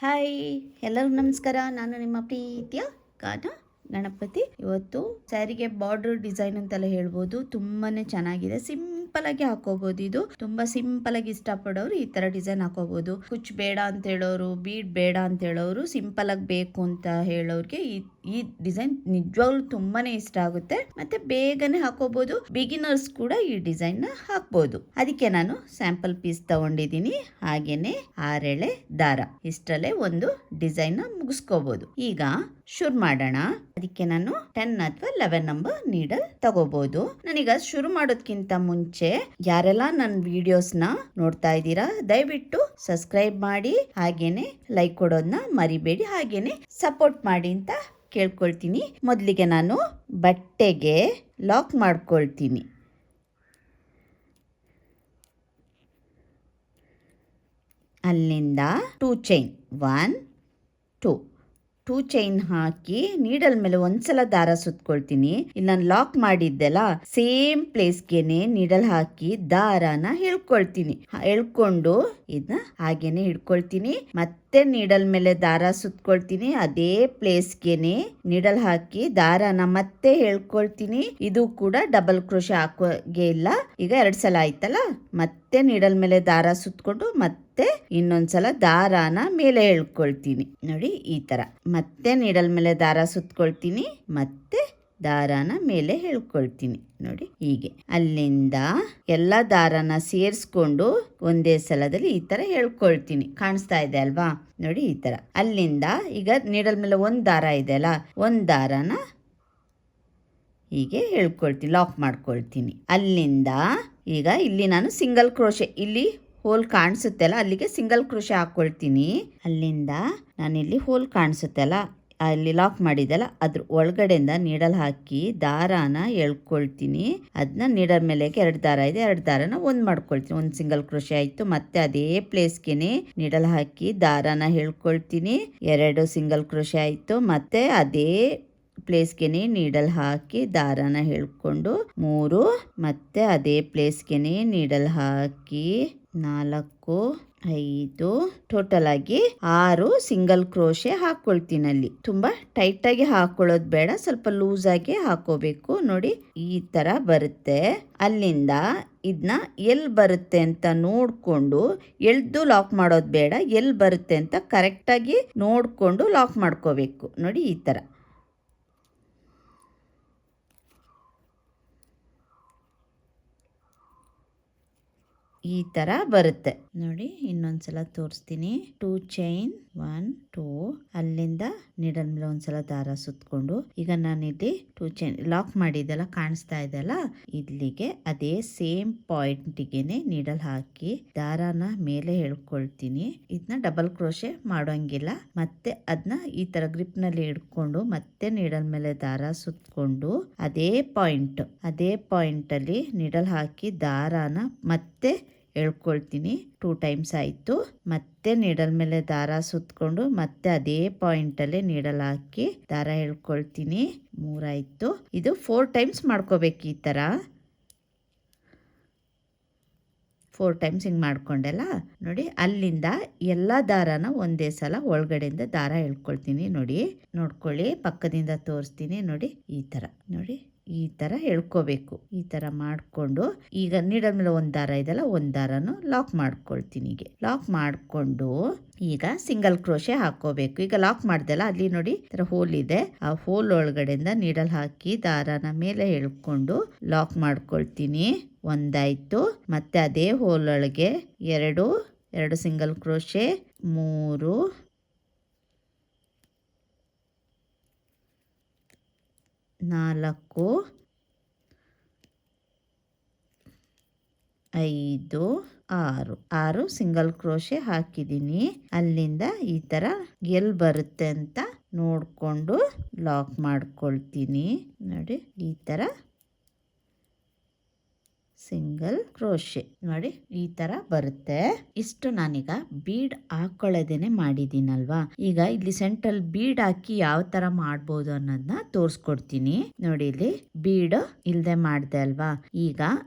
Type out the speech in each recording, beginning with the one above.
Hi, ಎಲ್ಲರಿಗೂ ನಮಸ್ಕಾರ. ನಾನು ನಿಮ್ಮ ಪ್ರೀತಿಯ ಗಾನ ಗಣಪತಿ. ಇವತ್ತು ಸ್ಯಾರಿಗೆ ಬಾರ್ಡರ್ ಡಿಸೈನ್ ಅಂತೆಲ್ಲ ಹೇಳ್ಬೋದು. ತುಂಬಾನೇ ಚೆನ್ನಾಗಿದೆ. ಸಿಂಪಲ್ ಆಗಿ ಹಾಕೋಬಹುದು. ಇದು ತುಂಬಾ ಸಿಂಪಲ್ ಆಗಿ ಇಷ್ಟಪಡೋರು ಈ ತರ ಡಿಸೈನ್ ಹಾಕೋಬಹುದು. ಕುಚ್ ಬೇಡ ಅಂತ ಹೇಳೋರು, ಬೀಡ್ ಬೇಡ ಅಂತ ಹೇಳೋರು, ಸಿಂಪಲ್ ಆಗಿ ಬೇಕು ಅಂತ ಹೇಳೋರಿಗೆ ಈ ಡಿಸೈನ್ ನಿಜವಾಗ್ಲೂ ತುಂಬಾನೇ ಇಷ್ಟ ಆಗುತ್ತೆ. ಮತ್ತೆ ಬೇಗನೆ ಹಾಕೋಬಹುದು. ಬಿಗಿನರ್ಸ್ ಕೂಡ ಈ ಡಿಸೈನ್ ನ ಹಾಕ್ಬಹುದು. ಅದಕ್ಕೆ ನಾನು ಸ್ಯಾಂಪಲ್ ಪೀಸ್ ತಗೊಂಡಿದ್ದೀನಿ. ಹಾಗೇನೆ 6 ಎಳೆ ದಾರ. ಇಷ್ಟರಲ್ಲೇ ಒಂದು ಡಿಸೈನ್ ನ ಮುಗಿಸ್ಕೋಬಹುದು. ಈಗ ಶುರು ಮಾಡೋಣ. ಅದಕ್ಕೆ ನಾನು 10 ಅಥವಾ 11 ನಂಬರ್ ನೀಡಲ್ ತಗೋಬಹುದು. ನಾನೀಗ ಶುರು ಮಾಡೋದಕ್ಕಿಂತ ಮುಂಚೆ ಯಾರೆಲ್ಲ ನನ್ನ ವಿಡಿಯೋಸ್ ನ ನೋಡ್ತಾ ಇದ್ದೀರಾ, ದಯವಿಟ್ಟು ಸಬ್ಸ್ಕ್ರೈಬ್ ಮಾಡಿ, ಹಾಗೇನೆ ಲೈಕ್ ಕೊಡೋದನ್ನ ಮರಿಬೇಡಿ, ಹಾಗೇನೆ ಸಪೋರ್ಟ್ ಮಾಡಿ ಅಂತ ಕೇಳ್ಕೊಳ್ತೀನಿ. ಮೊದಲಿಗೆ ನಾನು ಬಟ್ಟೆಗೆ ಲಾಕ್ ಮಾಡ್ಕೊಳ್ತೀನಿ. ಅಲ್ಲಿಂದ 2 ಚೈನ್ 1 2 ಚೈನ್ ಹಾಕಿ ನೀಡಲ್ ಮೇಲೆ ಒಂದ್ಸಲ ದಾರ ಸುತ್ಕೊಳ್ತೀನಿ. ಇಲ್ಲಿ ನಾನು ಲಾಕ್ ಮಾಡಿದ್ದೆಲ್ಲ ಸೇಮ್ ಪ್ಲೇಸ್ಗೆನೆ ನೀಡಲ್ ಹಾಕಿ ದಾರಾನ ಎಳ್ಕೊಳ್ತೀನಿ. ಎಳ್ಕೊಂಡು ಇದನ್ನ ಹಾಗೇನೆ ಹಿಡ್ಕೊಳ್ತೀನಿ. ಮತ್ತೆ ನೀಡಲ್ ಮೇಲೆ ದಾರ ಸುತ್ಕೊಳ್ತೀನಿ. ಅದೇ ಪ್ಲೇಸ್ಗೆನೆ ನೀಡಲ್ ಹಾಕಿ ದಾರಾನ ಮತ್ತೆ ಎಳ್ಕೊಳ್ತೀನಿ. ಇದು ಕೂಡ ಡಬಲ್ ಕ್ರೋಶೆ ಹಾಕೋಗೆ ಇಲ್ಲ. ಈಗ 2 ಸಲ ಆಯ್ತಲ್ಲ, ಮತ್ತೆ ನೀಡಲ್ ಮೇಲೆ ದಾರ ಸುತ್ಕೊಂಡು ಮತ್ತೆ ಇನ್ನೊಂದ್ಸಲ ದಾರಾನ ಮೇಲೆ ಎಳ್ಕೊಳ್ತೀನಿ. ನೋಡಿ ಈ ತರ ಮತ್ತೆ ನೀಡಲ್ ಮೇಲೆ ದಾರ ಸುತ್ಕೊಳ್ತೀನಿ, ಮತ್ತೆ ದಾರಾನ ಮೇಲೆ ಎಳ್ಕೊಳ್ತೀನಿ. ನೋಡಿ ಹೀಗೆ ಅಲ್ಲಿಂದ ಎಲ್ಲ ದಾರಾನ ಸೇರಿಸ್ಕೊಂಡು ಒಂದೇ ಸಲದಲ್ಲಿ ಈ ತರ ಎಳ್ಕೊಳ್ತೀನಿ. ಕಾಣಿಸ್ತಾ ಇದೆ ಅಲ್ವಾ? ನೋಡಿ ಈ ತರ. ಅಲ್ಲಿಂದ ಈಗ ನೀಡಲ್ ಮೇಲೆ ಒಂದ್ ದಾರ ಇದೆ ಅಲ್ಲ, ಒಂದ್ ದಾರಾನ ಹೀಗೆ ಎಳ್ಕೊಳ್ತೀನಿ, ಲಾಕ್ ಮಾಡ್ಕೊಳ್ತೀನಿ. ಅಲ್ಲಿಂದ ಈಗ ಇಲ್ಲಿ ನಾನು ಸಿಂಗಲ್ ಕ್ರೋಶೆ, ಇಲ್ಲಿ ಹೋಲ್ ಕಾಣಿಸುತ್ತೆ ಅಲ್ಲ, ಅಲ್ಲಿಗೆ ಸಿಂಗಲ್ ಕ್ರೋಶೆ ಹಾಕೊಳ್ತೀನಿ. ಅಲ್ಲಿಂದ ನಾನಿಲ್ಲಿ ಹೋಲ್ ಕಾಣಿಸುತ್ತೆ ಅಲ್ಲ, ಅಲ್ಲಿ ಲಾಕ್ ಮಾಡಿದಲ್ಲ, ಅದ್ರ ಒಳಗಡೆಯಿಂದ ನೀಡಲ್ ಹಾಕಿ ದಾರಾನ ಎಳ್ಕೊಳ್ತೀನಿ. ಅದನ್ನ ನೀಡಲ್ ಮೇಲೆ 2 ದಾರ ಇದೆ, 2 ದಾರನ ಒಂದ್ ಮಾಡ್ಕೊಳ್ತೀನಿ. ಒಂದು ಸಿಂಗಲ್ ಕ್ರೋಶೆ ಆಯ್ತು. ಮತ್ತೆ ಅದೇ ಪ್ಲೇಸ್ಗೆನೆ ನೀಡಲ್ ಹಾಕಿ ದಾರಾನ ಎಳ್ಕೊಳ್ತೀನಿ. 2 ಸಿಂಗಲ್ ಕ್ರೋಶೆ ಆಯ್ತು. ಮತ್ತೆ ಅದೇ ಪ್ಲೇಸ್ಗೆನೆ ನೀಡಲ್ ಹಾಕಿ ದಾರಾನ ಎಳ್ಕೊಂಡು 3, ಮತ್ತೆ ಅದೇ ಪ್ಲೇಸ್ಗೆನೆ ನೀಡಲ್ ಹಾಕಿ 4, 5, ಟೋಟಲ್ ಆಗಿ 6 ಸಿಂಗಲ್ ಕ್ರೋಶೆ ಹಾಕೊಳ್ತೀನಿ. ಅಲ್ಲಿ ತುಂಬಾ ಟೈಟ್ ಆಗಿ ಹಾಕೊಳ್ಳೋದು ಬೇಡ, ಸ್ವಲ್ಪ ಲೂಸ್ ಆಗಿ ಹಾಕೋಬೇಕು. ನೋಡಿ ಈ ತರ ಬರುತ್ತೆ. ಅಲ್ಲಿಂದ ಇದನ್ನ ಎಲ್ಲಿ ಬರುತ್ತೆ ಅಂತ ನೋಡ್ಕೊಂಡು, ಎಳ್ದು ಲಾಕ್ ಮಾಡೋದು ಬೇಡ, ಎಲ್ಲಿ ಬರುತ್ತೆ ಅಂತ ಕರೆಕ್ಟಾಗಿ ನೋಡ್ಕೊಂಡು ಲಾಕ್ ಮಾಡ್ಕೋಬೇಕು. ನೋಡಿ ಈ ತರ. ಈ ತರ ಬರುತ್ತೆ ನೋಡಿ. ಇನ್ನೊಂದ್ಸಲ ತೋರಿಸ್ತೀನಿ. 2 ಚೈನ್ 1 2, ಅಲ್ಲಿಂದ ನೀಡಲ್ ಮೇಲೆ ಒಂದ್ಸಲ ದಾರ ಸುತ್ಕೊಂಡು, ಈಗ ನಾನಿಲ್ಲಿ 2 ಚೈನ್ ಲಾಕ್ ಮಾಡಿದ್ದೆಲ್ಲ ಕಾಣಿಸ್ತಾ ಇದೆಲ್ಲ, ಇಲ್ಲಿಗೆ ಅದೇ ಸೇಮ್ ಪಾಯಿಂಟ್ಗೆನೆ ನೀಡಲ್ ಹಾಕಿ ದಾರಾನ ಮೇಲೆ ಎಳ್ಕೊಳ್ತೀನಿ. ಇದನ್ನ ಡಬಲ್ ಕ್ರೋಶೆ ಮಾಡೋಂಗಿಲ್ಲ. ಮತ್ತೆ ಅದನ್ನ ಈ ತರ ಗ್ರಿಪ್ ನಲ್ಲಿ ಹಿಡ್ಕೊಂಡು ಮತ್ತೆ ನೀಡಲ್ ಮೇಲೆ ದಾರ ಸುತ್ಕೊಂಡು ಅದೇ ಪಾಯಿಂಟ್ ಅಲ್ಲಿ ನೀಡಲ್ ಹಾಕಿ ದಾರಾನ ಮತ್ತೆ ಎಳ್ಕೊಳ್ತೀನಿ. 2 ಟೈಮ್ಸ್ ಆಯಿತು. ಮತ್ತೆ ನೀಡಲ್ ಮೇಲೆ ದಾರ ಸುತ್ಕೊಂಡು ಮತ್ತೆ ಅದೇ ಪಾಯಿಂಟಲ್ಲೇ ನೀಡಲ್ ಹಾಕಿ ದಾರ ಎಳ್ಕೊಳ್ತೀನಿ. 3 ಆಯಿತು. ಇದು 4 ಟೈಮ್ಸ್ ಮಾಡ್ಕೋಬೇಕು. ಈ ಥರ 4 ಟೈಮ್ಸ್ ಹಿಂಗೆ ಮಾಡ್ಕೊಂಡೆಲ್ಲ. ನೋಡಿ ಅಲ್ಲಿಂದ ಎಲ್ಲ ದಾರಾನ ಒಂದೇ ಸಲ ಒಳಗಡೆಯಿಂದ ದಾರ ಎಳ್ಕೊಳ್ತೀನಿ. ನೋಡಿ ನೋಡ್ಕೊಳ್ಳಿ, ಪಕ್ಕದಿಂದ ತೋರಿಸ್ತೀನಿ. ನೋಡಿ ಈ ಥರ, ನೋಡಿ ಈ ತರ ಎಳ್ಕೋಬೇಕು. ಈ ತರ ಮಾಡ್ಕೊಂಡು ಈಗ ನೀಡಲ್ ಮೇಲೆ ಒಂದ್ ದಾರ ಇದೆಲ್ಲ, ಒಂದ್ ದಾರನು ಲಾಕ್ ಮಾಡ್ಕೊಳ್ತೀನಿ. ಹೀಗೆ ಲಾಕ್ ಮಾಡ್ಕೊಂಡು ಈಗ ಸಿಂಗಲ್ ಕ್ರೋಶೆ ಹಾಕೋಬೇಕು. ಈಗ ಲಾಕ್ ಮಾಡ್ದಲ್ಲ, ಅಲ್ಲಿ ನೋಡಿ ತರ ಹೋಲ್ ಇದೆ, ಆ ಹೋಲ್ ಒಳಗಡೆಯಿಂದ ನೀಡಲ್ ಹಾಕಿ ದಾರಾನ ಮೇಲೆ ಎಳ್ಕೊಂಡು ಲಾಕ್ ಮಾಡ್ಕೊಳ್ತೀನಿ. ಒಂದಾಯ್ತು. ಮತ್ತೆ ಅದೇ ಹೋಲ್ ಒಳಗೆ 2 ಸಿಂಗಲ್ ಕ್ರೋಶೆ, 3, 4, 5, 6 ಸಿಂಗಲ್ ಕ್ರೋಶೆ ಹಾಕಿದ್ದೀನಿ. ಅಲ್ಲಿಂದ ಈ ತರ ಎಲ್ಲಿ ಬರುತ್ತೆ ಅಂತ ನೋಡ್ಕೊಂಡು ಲಾಕ್ ಮಾಡ್ಕೊಳ್ತೀನಿ. ನೋಡಿ ಈ ತರ ಸಿಂಗಲ್ ಕ್ರೋಶೆ. ನೋಡಿ ಈ ತರ ಬರುತ್ತೆ. ಇಷ್ಟು ನಾನೀಗ ಬೀಡ್ ಹಾಕೊಳ್ಳೋದೇನೆ ಮಾಡಿದ್ದೀನಲ್ವಾ. ಈಗ ಇಲ್ಲಿ ಸೆಂಟ್ರಲ್ ಬೀಡ್ ಹಾಕಿ ಯಾವ ತರ ಮಾಡ್ಬೋದು ಅನ್ನೋದನ್ನ ತೋರಿಸ್ಕೊಡ್ತೀನಿ. ನೋಡಿ ಇಲ್ಲಿ ಬೀಡ್ ಇಲ್ದೆ ಮಾಡ್ದೆ ಅಲ್ವಾ. ಈಗ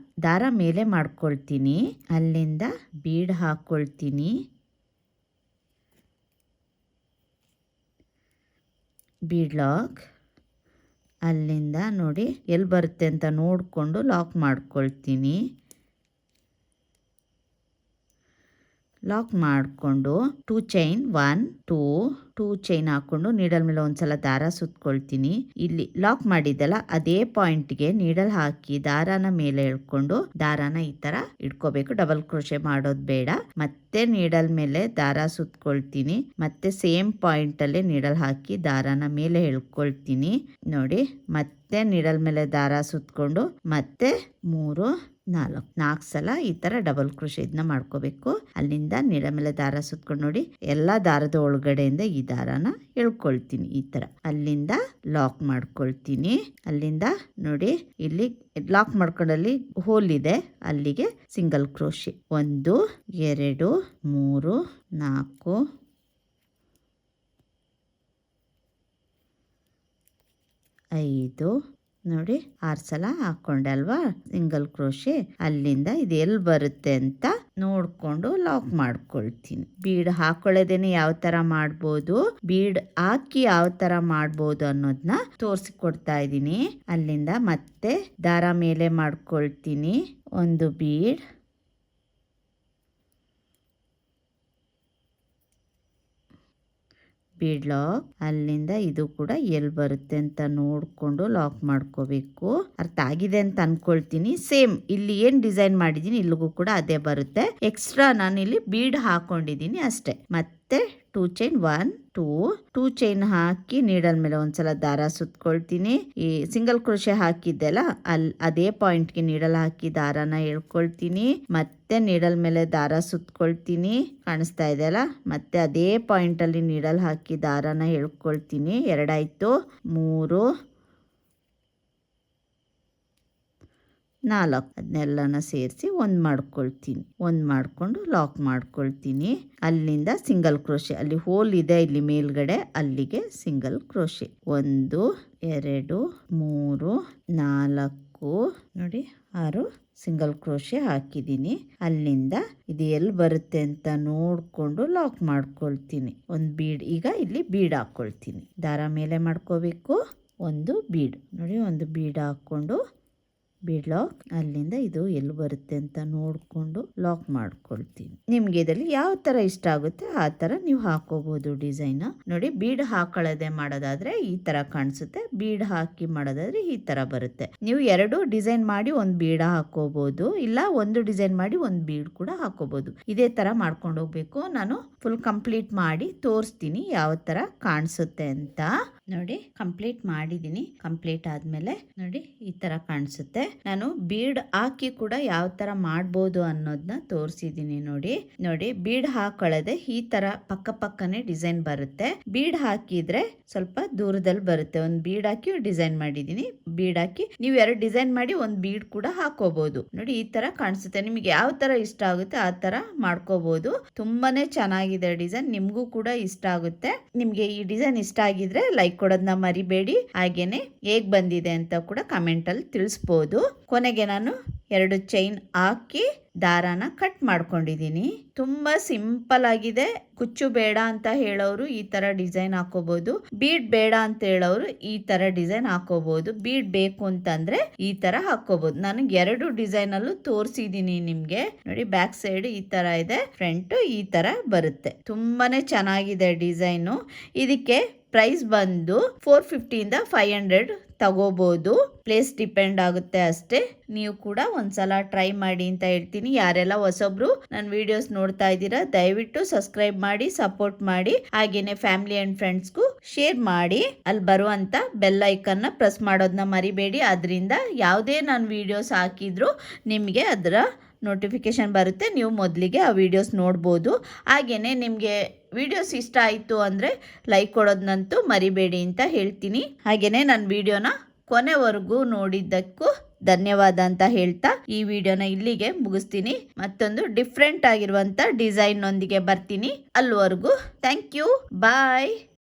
ದಾರ ಮೇಲೆ ಮಾಡ್ಕೊಳ್ತೀನಿ, ಅಲ್ಲಿಂದ ಬೀಡ್ ಹಾಕೊಳ್ತೀನಿ. Bead lock. ಅಲ್ಲಿಂದ ನೋಡಿ ಎಲ್ಲಿ ಬರುತ್ತೆ ಅಂತ ನೋಡಿಕೊಂಡು ಲಾಕ್ ಮಾಡ್ಕೊಳ್ತೀನಿ. ಲಾಕ್ ಮಾಡಿಕೊಂಡು 2 ಚೈನ್ 1 2 ಚೈನ್ ಹಾಕ್ಕೊಂಡು ನೀಡಲ್ ಮೇಲೆ ಒಂದ್ಸಲ ದಾರ ಸುತ್ಕೊಳ್ತೀನಿ. ಇಲ್ಲಿ ಲಾಕ್ ಮಾಡಿದ್ದಲ್ಲ ಅದೇ ಪಾಯಿಂಟ್ಗೆ ನೀಡಲ್ ಹಾಕಿ ದಾರಾನ ಮೇಲೆ ಎಳ್ಕೊಂಡು ದಾರಾನ ಈ ತರ ಇಟ್ಕೋಬೇಕು. ಡಬಲ್ ಕ್ರೋಶೆ ಮಾಡೋದು ಬೇಡ. ಮತ್ತೆ ನೀಡಲ್ ಮೇಲೆ ದಾರ ಸುತ್ಕೊಳ್ತೀನಿ. ಮತ್ತೆ ಸೇಮ್ ಪಾಯಿಂಟ್ ಅಲ್ಲೇ ನೀಡಲ್ ಹಾಕಿ ದಾರಾನ ಮೇಲೆ ಎಳ್ಕೊಳ್ತೀನಿ. ನೋಡಿ ಮತ್ತೆ ನೀಡಲ್ ಮೇಲೆ ದಾರ ಸುತ್ಕೊಂಡು ಮತ್ತೆ 4 ಸಲ ಈ ತರ ಡಬಲ್ ಕ್ರೋಶೆ ಇದನ್ನ ಮಾಡ್ಕೋಬೇಕು. ಅಲ್ಲಿಂದ ನೀಡಲ್ ಮೇಲೆ ದಾರ ಸುತ್ಕೊಂಡು ನೋಡಿ ಎಲ್ಲಾ ದಾರದ ಒಳಗಡೆಯಿಂದ ಈ ದಾರಾನ ಎಳ್ಕೊಳ್ತೀನಿ ಈ ತರ. ಅಲ್ಲಿಂದ ಲಾಕ್ ಮಾಡ್ಕೊಳ್ತೀನಿ. ಅಲ್ಲಿಂದ ನೋಡಿ ಇಲ್ಲಿ ಲಾಕ್ ಮಾಡ್ಕೊಂಡಲ್ಲಿ ಹೋಲ್ ಇದೆ, ಅಲ್ಲಿಗೆ ಸಿಂಗಲ್ ಕ್ರೋಶೆ 1 2 3 4 5 ನೋಡಿ 6 ಸಲ ಹಾಕೊಂಡೆ ಅಲ್ವಾ ಸಿಂಗಲ್ ಕ್ರೋಶೆ. ಅಲ್ಲಿಂದ ಇದು ಎಲ್ಲಿ ಬರುತ್ತೆ ಅಂತ ನೋಡ್ಕೊಂಡು ಲಾಕ್ ಮಾಡ್ಕೊಳ್ತೀನಿ. ಬೀಡ್ ಹಾಕೊಳ್ಳೋದೇನೆ ಯಾವ ತರ ಮಾಡ್ಬೋದು, ಬೀಡ್ ಹಾಕಿ ಯಾವ ತರ ಮಾಡ್ಬೋದು ಅನ್ನೋದನ್ನ ತೋರಿಸಿಕೊಡ್ತಾ ಇದ್ದೀನಿ. ಅಲ್ಲಿಂದ ಮತ್ತೆ ದಾರ ಮೇಲೆ ಮಾಡ್ಕೊಳ್ತೀನಿ. ಒಂದು ಬೀಡ್, ಬೀಡ್ ಲಾಕ್. ಅಲ್ಲಿಂದ ಇದು ಕೂಡ ಎಲ್ಲಿ ಬರುತ್ತೆ ಅಂತ ನೋಡ್ಕೊಂಡು ಲಾಕ್ ಮಾಡ್ಕೋಬೇಕು. ಅರ್ಥ ಆಗಿದೆ ಅಂತ ಅನ್ಕೊಳ್ತೀನಿ. ಸೇಮ್ ಇಲ್ಲಿ ಏನ್ ಡಿಸೈನ್ ಮಾಡಿದೀನಿ ಇಲ್ಲಿಗೂ ಕೂಡ ಅದೇ ಬರುತ್ತೆ. ಎಕ್ಸ್ಟ್ರಾ ನಾನು ಇಲ್ಲಿ ಬೀಡ್ ಹಾಕೊಂಡಿದ್ದೀನಿ ಅಷ್ಟೇ. ಮತ್ತೆ 2 ಚೈನ್ 1 2 ಚೈನ್ ಹಾಕಿ ನೀಡಲ್ ಮೇಲೆ ಒಂದ್ಸಲ ದಾರ ಸುತ್ಕೊಳ್ತೀನಿ. ಈ ಸಿಂಗಲ್ ಕ್ರೋಶೆ ಹಾಕಿದ್ದೆಲ್ಲ ಅದೇ ಪಾಯಿಂಟ್ಗೆ ನೀಡಲ್ ಹಾಕಿ ದಾರಾನ ಎಳ್ಕೊಳ್ತೀನಿ. ಮತ್ತೆ ನೀಡಲ್ ಮೇಲೆ ದಾರ ಸುತ್ಕೊಳ್ತೀನಿ, ಕಾಣಿಸ್ತಾ ಇದೆ ಅಲ್ಲ. ಮತ್ತೆ ಅದೇ ಪಾಯಿಂಟ್ ಅಲ್ಲಿ ನೀಡಲ್ ಹಾಕಿ ದಾರಾನ ಎಳ್ಕೊಳ್ತೀನಿ. 2 ಆಯ್ತು, 3 4 ಅದನ್ನೆಲ್ಲನ ಸೇರಿಸಿ 1 ಮಾಡ್ಕೊಳ್ತೀನಿ. 1 ಮಾಡ್ಕೊಂಡು ಲಾಕ್ ಮಾಡ್ಕೊಳ್ತೀನಿ. ಅಲ್ಲಿಂದ ಸಿಂಗಲ್ ಕ್ರೋಶೆ, ಅಲ್ಲಿ ಹೋಲ್ ಇದೆ ಇಲ್ಲಿ ಮೇಲ್ಗಡೆ, ಅಲ್ಲಿಗೆ ಸಿಂಗಲ್ ಕ್ರೋಶೆ 1 2 3 4 ನೋಡಿ 6 ಸಿಂಗಲ್ ಕ್ರೋಶೆ ಹಾಕಿದ್ದೀನಿ. ಅಲ್ಲಿಂದ ಇದು ಎಲ್ಲಿ ಬರುತ್ತೆ ಅಂತ ನೋಡ್ಕೊಂಡು ಲಾಕ್ ಮಾಡ್ಕೊಳ್ತೀನಿ. ಒಂದು ಬೀಡ್, ಈಗ ಇಲ್ಲಿ ಬೀಡ್ ಹಾಕ್ಕೊಳ್ತೀನಿ. ದಾರ ಮೇಲೆ ಮಾಡ್ಕೋಬೇಕು. ಒಂದು ಬೀಡ್ ನೋಡಿ, ಒಂದು ಬೀಡ್ ಹಾಕ್ಕೊಂಡು ಬೀಡ್ ಲಾಕ್. ಅಲ್ಲಿಂದ ಇದು ಎಲ್ಲಿ ಬರುತ್ತೆ ಅಂತ ನೋಡಿಕೊಂಡು ಲಾಕ್ ಮಾಡ್ಕೊಳ್ತೀನಿ. ನಿಮ್ಗೆ ಇದರಲ್ಲಿ ಯಾವ ತರ ಇಷ್ಟ ಆಗುತ್ತೆ ಆ ತರ ನೀವು ಹಾಕೋಬಹುದು ಡಿಸೈನ್. ನೋಡಿ ಬೀಡ್ ಹಾಕೊಳ್ಳದೆ ಮಾಡೋದಾದ್ರೆ ಈ ತರ ಕಾಣಿಸುತ್ತೆ, ಬೀಡ್ ಹಾಕಿ ಮಾಡೋದಾದ್ರೆ ಈ ತರ ಬರುತ್ತೆ. ನೀವು 2 ಡಿಸೈನ್ ಮಾಡಿ ಒಂದು ಬೀಡ ಹಾಕೋಬಹುದು, ಇಲ್ಲ ಒಂದು ಡಿಸೈನ್ ಮಾಡಿ ಒಂದು ಬೀಡ್ ಕೂಡ ಹಾಕೋಬಹುದು. ಇದೇ ತರ ಮಾಡ್ಕೊಂಡು ಹೋಗ್ಬೇಕು. ನಾನು ಫುಲ್ ಕಂಪ್ಲೀಟ್ ಮಾಡಿ ತೋರಿಸ್ತೀನಿ ಯಾವ ತರ ಕಾಣಿಸುತ್ತೆ ಅಂತ. ನೋಡಿ ಕಂಪ್ಲೀಟ್ ಮಾಡಿದೀನಿ. ಕಂಪ್ಲೀಟ್ ಆದ್ಮೇಲೆ ನೋಡಿ ಈ ತರ ಕಾಣಿಸುತ್ತೆ. ನಾನು ಬೀಡ್ ಹಾಕಿ ಕೂಡ ಯಾವ ತರ ಮಾಡ್ಬೋದು ಅನ್ನೋದನ್ನ ತೋರಿಸಿದೀನಿ. ನೋಡಿ ಬೀಡ್ ಹಾಕೊಳ್ಳದೆ ಈ ತರ ಪಕ್ಕ ಪಕ್ಕನೆ ಡಿಸೈನ್ ಬರುತ್ತೆ. ಬೀಡ್ ಹಾಕಿದ್ರೆ ಸ್ವಲ್ಪ ದೂರದಲ್ಲಿ ಬರುತ್ತೆ. ಒಂದು ಬೀಡ್ ಹಾಕಿ ಡಿಸೈನ್ ಮಾಡಿದೀನಿ. ಬೀಡ್ ಹಾಕಿ ನೀವು 2 ಡಿಸೈನ್ ಮಾಡಿ ಒಂದು ಬೀಡ್ ಕೂಡ ಹಾಕೋಬಹುದು. ನೋಡಿ ಈ ತರ ಕಾಣಿಸುತ್ತೆ. ನಿಮ್ಗೆ ಯಾವ ತರ ಇಷ್ಟ ಆಗುತ್ತೆ ಆ ತರ ಮಾಡ್ಕೋಬಹುದು. ತುಂಬಾನೇ ಚೆನ್ನಾಗಿದೆ ಡಿಸೈನ್, ನಿಮ್ಗೂ ಕೂಡ ಇಷ್ಟ ಆಗುತ್ತೆ. ನಿಮ್ಗೆ ಈ ಡಿಸೈನ್ ಇಷ್ಟ ಆಗಿದ್ರೆ ಲೈಕ್ ಕೊಡೋದನ್ನ ಮರಿಬೇಡಿ. ಹಾಗೇನೆ ಹೇಗ್ ಬಂದಿದೆ ಅಂತ ಕೂಡ ಕಮೆಂಟ್ ಅಲ್ಲಿ ತಿಳಿಸ್ಬೋದು. ಕೊನೆಗೆ ನಾನು 2 ಚೈನ್ ಹಾಕಿ ದಾರಾನ ಕಟ್ ಮಾಡ್ಕೊಂಡಿದ್ದೀನಿ. ತುಂಬಾ ಸಿಂಪಲ್ ಆಗಿದೆ. ಕುಚ್ಚು ಬೇಡ ಅಂತ ಹೇಳೋರು ಈ ತರ ಡಿಸೈನ್ ಹಾಕೋಬಹುದು, ಬೀಡ್ ಬೇಡ ಅಂತ ಹೇಳೋರು ಈ ತರ ಡಿಸೈನ್ ಹಾಕೋಬಹುದು. ಬೀಡ್ ಬೇಕು ಅಂತಂದ್ರೆ ಈ ತರ ಹಾಕೋಬಹುದು. ನಾನು 2 ಡಿಸೈನ್ ಅಲ್ಲೂ ತೋರಿಸಿದೀನಿ ನಿಮ್ಗೆ. ನೋಡಿ ಬ್ಯಾಕ್ ಸೈಡ್ ಈ ತರ ಇದೆ, ಫ್ರಂಟ್ ಈ ತರ ಬರುತ್ತೆ. ತುಂಬಾನೇ ಚೆನ್ನಾಗಿದೆ ಡಿಸೈನು. ಇದಕ್ಕೆ ಪ್ರೈಸ್ ಬಂದು 450 ಇಂದ 500 ತಗೋಬಹುದು. ಪ್ಲೇಸ್ ಡಿಪೆಂಡ್ ಆಗುತ್ತೆ ಅಷ್ಟೇ. ನೀವು ಕೂಡ ಒಂದ್ಸಲ ಟ್ರೈ ಮಾಡಿ ಅಂತ ಹೇಳ್ತೀನಿ. ಯಾರೆಲ್ಲ ಹೊಸಬ್ರು ನನ್ನ ವಿಡಿಯೋಸ್ ನೋಡ್ತಾ ಇದ್ದೀರಾ ದಯವಿಟ್ಟು ಸಬ್ಸ್ಕ್ರೈಬ್ ಮಾಡಿ ಸಪೋರ್ಟ್ ಮಾಡಿ. ಹಾಗೇನೆ ಫ್ಯಾಮಿಲಿ ಅಂಡ್ ಫ್ರೆಂಡ್ಸ್ಗೂ ಶೇರ್ ಮಾಡಿ. ಅಲ್ಲಿ ಬರುವಂತ ಬೆಲ್ ಐಕನ್ ನ ಪ್ರೆಸ್ ಮಾಡೋದನ್ನ ಮರಿಬೇಡಿ. ಅದರಿಂದ ಯಾವುದೇ ನಾನು ವಿಡಿಯೋಸ್ ಹಾಕಿದ್ರು ನಿಮಗೆ ಅದರ ನೋಟಿಫಿಕೇಶನ್ ಬರುತ್ತೆ. ನೀವು ಮೊದಲಿಗೆ ಆ ವಿಡಿಯೋಸ್ ನೋಡ್ಬೋದು. ಹಾಗೇನೆ ನಿಮಗೆ ವಿಡಿಯೋಸ್ ಇಷ್ಟ ಆಯಿತು ಅಂದರೆ ಲೈಕ್ ಕೊಡೋದನ್ನಂತೂ ಮರಿಬೇಡಿ ಅಂತ ಹೇಳ್ತೀನಿ. ಹಾಗೇನೆ ನನ್ನ ವಿಡಿಯೋನ ಕೊನೆವರೆಗೂ ನೋಡಿದ್ದಕ್ಕೂ ಧನ್ಯವಾದ ಅಂತ ಹೇಳ್ತಾ ಈ ವಿಡಿಯೋನ ಇಲ್ಲಿಗೆ ಮುಗಿಸ್ತೀನಿ. ಮತ್ತೊಂದು ಡಿಫ್ರೆಂಟ್ ಆಗಿರುವಂಥ ಡಿಸೈನ್ ನೊಂದಿಗೆ ಬರ್ತೀನಿ. ಅಲ್ಲಿವರೆಗೂ ಥ್ಯಾಂಕ್ ಯು, ಬಾಯ್.